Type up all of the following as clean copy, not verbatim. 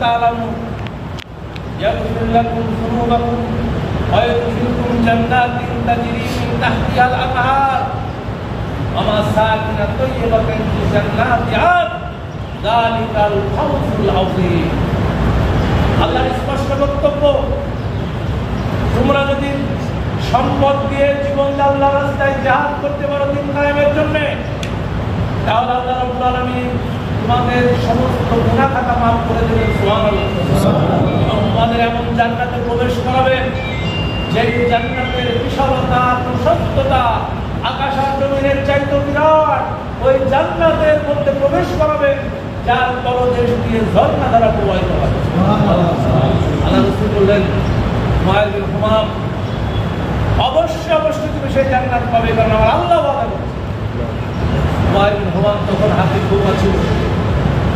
تعلمون يغفر لكم ذنوبكم ويدخلكم جنات تجري من تحتها الأنهار ومساكن طيبة في جنات عدن ذلك الفوز العظيم আল্লাহর স্পষ্ট বক্তব্য তোমরা যদি সম্পদ দিয়ে জীবন আল্লাহর রাস্তায় জিহাদ করতে পারো দিন কায়েমের জন্য তাহলে আল্লাহ রাব্বুল আলামিন তোমাদের সমস্ত গুনাহ খাতা মাফ করে দেবেন সুবহানাল্লাহ তোমাদের এমন জান্নাতে প্রবেশ করাবেন যেই জান্নাতের বিশালতা প্রশস্ততা আকাশ আর জমিনের চাইতে বিরাট ওই জান্নাতের মধ্যে প্রবেশ করাবেন যার তলদেশ দিয়ে ঝর্ণা ধারা প্রবাহিত হবে সুবহানাল্লাহ আল্লাহ রাসূল বললেন মায়ের বিন হুমাম অবশ্যই তুমি সেই জান্নাত পাবে কারণ আমার আল্লাহ ওয়াদা করেছেন মায়ের বিন হুমাম তখন হাতে খুরমা ছিল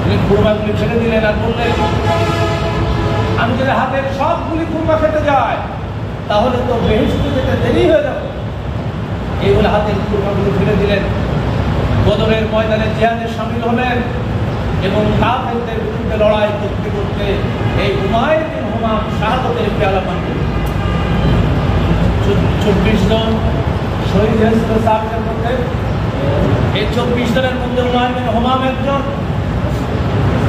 তিনি খুরমাগুলি ছেড়ে দিলেন আর বললেন আমি যদি হাতের সবগুলি খুরমা খেতে যাই তাহলে তো বেহেশতে যেতে দেরি হয়ে যাবে এইগুলো হাতের খুরমাগুলি ফেলে দিলেন বদরের ময়দানে জিহাদে শামিল হলেন এবং কাফেরদের বিরুদ্ধে লড়াই করতে করতে এই মায়ের বিন হুমাম শাহাদাতের পেয়ালা পান করলেন 24 জন শহীদ হয়েছিল সাহাবাদের মধ্যে এই 24 জনের মধ্যে মায়ের বিন হুমাম একজন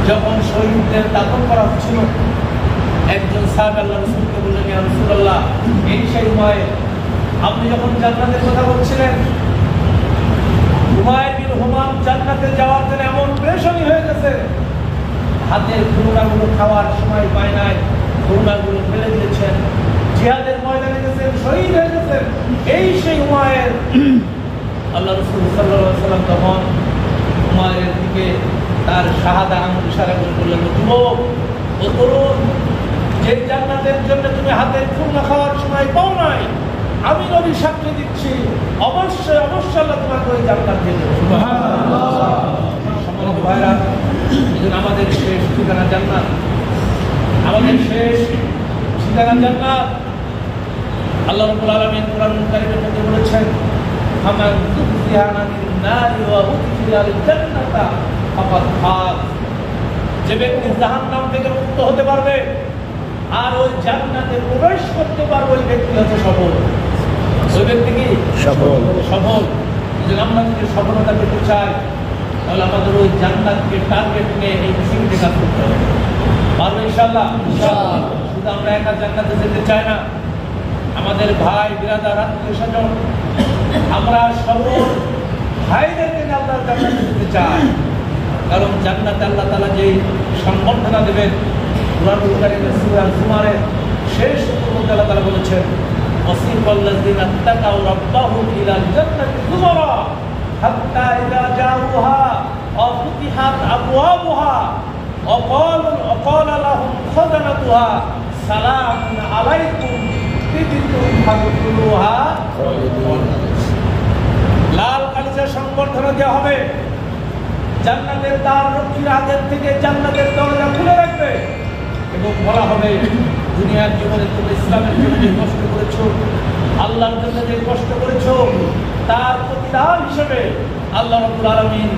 যখন শহীদদের দাফন করা হচ্ছিল একজন সাহাবী আল্লাহর রাসূলকে বললেন ইয়া রাসূলুল্লাহ এই সেই মায়ের আপনি যখন জান্নাতের কথা বলছিলেন মায়ের বিন হুমাম জান্নাতে যাওয়ার জন্য এমন পেরেশানি হয়ে গেছে হাতের খুরমাগুলো খাওয়ার সময় পায় নাই খুরমাগুলো ফেলে দিয়েছেন জিহাদের ময়দানে গেছেন শহীদ হয়ে গেছেন এই সেই মায়ের আল্লাহ রাসূল সাল্লাল্লাহু আলাইহি ওয়াসাল্লাম তখন মায়ের দিকে তার শাহাদা আঙ্গুল ইশারা করে বললেন যুবক ও তরুণ যে জান্নাতের জন্য তুমি হাতের খুরমা খাওয়ার সময় পাও নাই আমি নবী সাক্ষ্য দিচ্ছি অবশ্যই আল্লাহ তোমাকে ওই জান্নাত দেবে সুবহানাল্লাহ সম্মানিত ভাইরা এজন্য আমাদের শেষ ঠিকানা জান্নাত আমাদের শেষ ঠিকানা জান্নাত আল্লাহ রাব্বুল আলামিন কোরআন কারীমের মধ্যে বলেছেন ফামান যুকজিহা আনিন নারি ওয়া উদখিলাল জান্নাতা ফাকাদ ফাজ যে ব্যক্তি জাহান্নাম থেকে মুক্ত হতে পারবে আর ওই জান্নাতে প্রবেশ করতে পারবে ওই ব্যক্তি হচ্ছে সফল ওই ব্যক্তি কি সফল যদি আমরা যদি সফলতা পেতে চাই তাহলে আমাদের ওই জান্নাতকে টার্গেট নিয়ে এই পৃথিবীতে কাজ করতে হবে পারবো ইনশাআল্লাহ শুধু আমরা একা জান্নাতে যেতে চাই না আমাদের ভাই বিরাদার আত্মীয় স্বজন আমরা সব ভাইদেরকে আল্লাহর জান্নাতে যেতে চাই কারণ জান্নাতে আল্লাহ তাআলা যে সম্বর্ধনা দেবেন কুরআনুল কারীমের সূরা জুমারের শেষ মধ্যে আল্লাহ তাআলা বলেছেন ওয়াসিফাল্লাযিনা তাকাউ রাব্বাহুম ইলাল জান্নাতি যুমারা হাত্তা ইযা জাউহা ওয়া ফুতিহাত আবওয়াবুহা ওয়া ক্বালা লাহুম খাযানাতুহা সালামুন আলাইকুম তিবতুম ফাদখুলুহা লাল কালিজা সংবর্ধনা দেওয়া হবে জান্নাতের দ্বার রক্ষীর হাতের থেকে জান্নাতের দরজা খুলে রাখবে এবং বলা হবে দুনিয়ার জীবনে তুমি ইসলামের জন্য যে কষ্ট করেছো আল্লাহর জন্য যে কষ্ট করেছো তার প্রতিদান হিসেবে আল্লাহ রাব্বুল আলামিন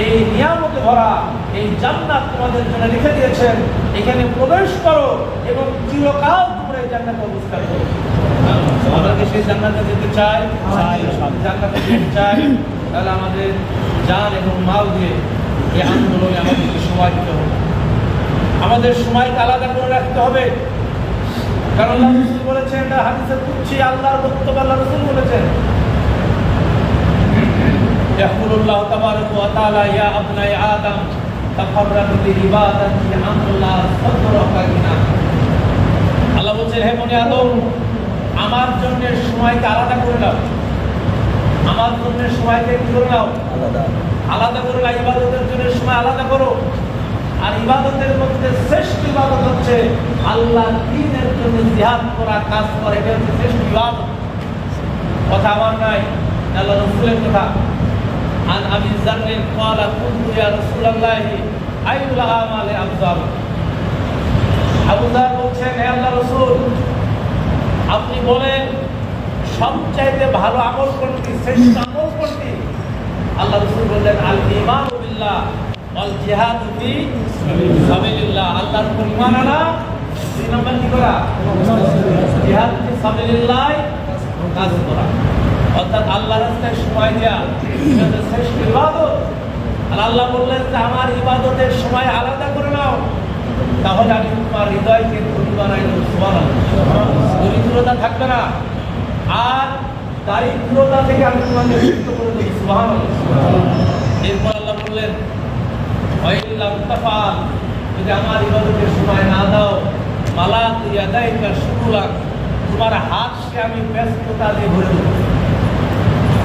এই নিয়ামতে ভরা এই জান্নাত তোমাদের জন্য রেখে দিয়েছেন এখানে প্রবেশ করো এবং চিরকাল তোমরা এই জান্নাতে অবস্থান করো আমরা কি সেই জান্নাতে যেতে চাই জান্নাতে যেতে চাই তাহলে আমাদের জান এবং মাল দিয়ে এই আন্দোলনে আমাদেরকে সময় দিতে হবে আমাদের সময়কে আলাদা করে রাখতে হবে কারণ আল্লাহ রাসূল বলেছেন এটা হাদিসে কুদসি আল্লাহর বক্তব্য আল্লাহ রাসূল বলেছেন ইয়াকুলুল্লাহু তাবারাকা ওয়া তাআলা ইয়া আবনাই আদম তাফাররাকু বিইবাদাতি আল্লাহ সাদরাকা কিনা আল্লাহ বলেন হে বনি আদম আমার জন্য সময়কে আলাদা করে নাও আমার জন্য সময়কে কি করে নাও আলাদা করে নাও ইবাদতের জন্য সময় আলাদা করো আর ইবাদতের মধ্যে শ্রেষ্ঠ ইবাদত হচ্ছে আল্লাহর দ্বীনের জন্য জিহাদ করা কাজ করা এটা হচ্ছে শ্রেষ্ঠ ইবাদত কথা আমার নাই আল্লাহ রাসূলের কথা আন আবি যাররিন ক্বালা কুনতু ইয়া রাসূলুল্লাহ আইয়ুল আমালি আফযাল আবু যার বলছেন হে আল্লাহর রাসূল আপনি বলেন সবচাইতে ভালো আমল কোনটি শ্রেষ্ঠ আমল কোনটি আল্লাহ রাসূল বললেন আল ঈমানু বিল্লাহ ওয়াল জিহাদু ফি সাবিলিল্লাহ আল্লাহর উপর ঈমান আনা, 3 নম্বর কি করা? জিহাদ ফি সাবিলিল্লাহ কাজ করা, অর্থাৎ আল্লাহর রাস্তায় সময় দেওয়া, এটা শ্রেষ্ঠ ইবাদত। আর আল্লাহ বললেন যে আমার ইবাদতের সময় আলাদা করে নাও, তাহলে আমি তোমার হৃদয়কে ধনী বানাই দেব। সুবহানাল্লাহ। দরিদ্রতা থাকবে না, আর দারিদ্রতা থেকে আমি তোমাকে মুক্ত করে দেব। সুবহানাল্লাহ। এরপর আল্লাহ বললেন ওয়াইল্লাম তাফাল, যদি আমার ইবাদতের সময় না দাও, মালাক ইয়াদাইকা শুকুলাক, তোমার হাতকে আমি ব্যস্ততা দিয়ে ভরে দেবো।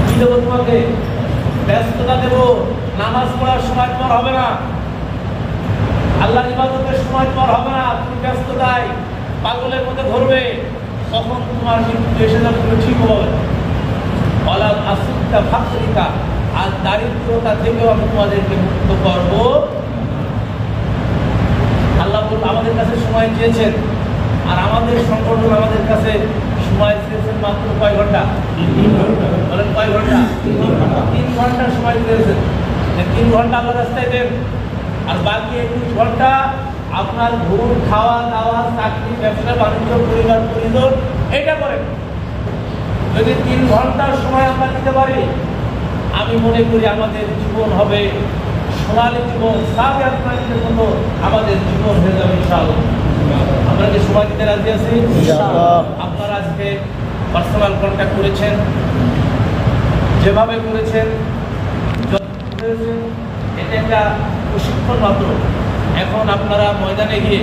কি দেবো তোমাকে? ব্যস্ততা দেবো। নামাজ পড়ার সময় তোমার হবে না, আল্লাহর ইবাদতের সময় তোমার হবে না, তুমি ব্যস্ততায় পাগলের মধ্যে ধরবে, তখন তোমার মৃত্যু এসে যাবে, তুমি ঠিক হবে। ওয়ালাম আসুক্তা ফাকরিকা, আর দারিদ্রতা থেকেও আমি তোমাদেরকে মুক্ত করবো। আল্লাহ আমাদের কাছে সময় চেয়েছেন, আর আমাদের সংগঠন আমাদের কাছে সময় চেয়েছেন মাত্র কয় ঘন্টা? বলেন কয় ঘন্টা? 3 ঘন্টা সময় চেয়েছেন। 3 ঘন্টা আল্লাহ রাস্তায় দেন, আর বাকি 21 ঘন্টা আপনার ঘুম, খাওয়া দাওয়া, চাকরি, ব্যবসা বাণিজ্য, পরিবার পরিজন এটা করেন। যদি 3 ঘন্টার সময় আমরা দিতে পারি, আমি মনে করি আমাদের জীবন হবে সোনালী জীবন, সাথে আপনাদের মতো আমাদের জীবন হয়ে যাবে ইনশাআল্লাহ। আমরা যে সময় দিতে রাজি আছি ইনশাআল্লাহ। আপনারা আজকে পার্সোনাল কন্ট্যাক্ট করেছেন, যেভাবে করেছেন, এটা একটা প্রশিক্ষণ মাত্র। এখন আপনারা ময়দানে গিয়ে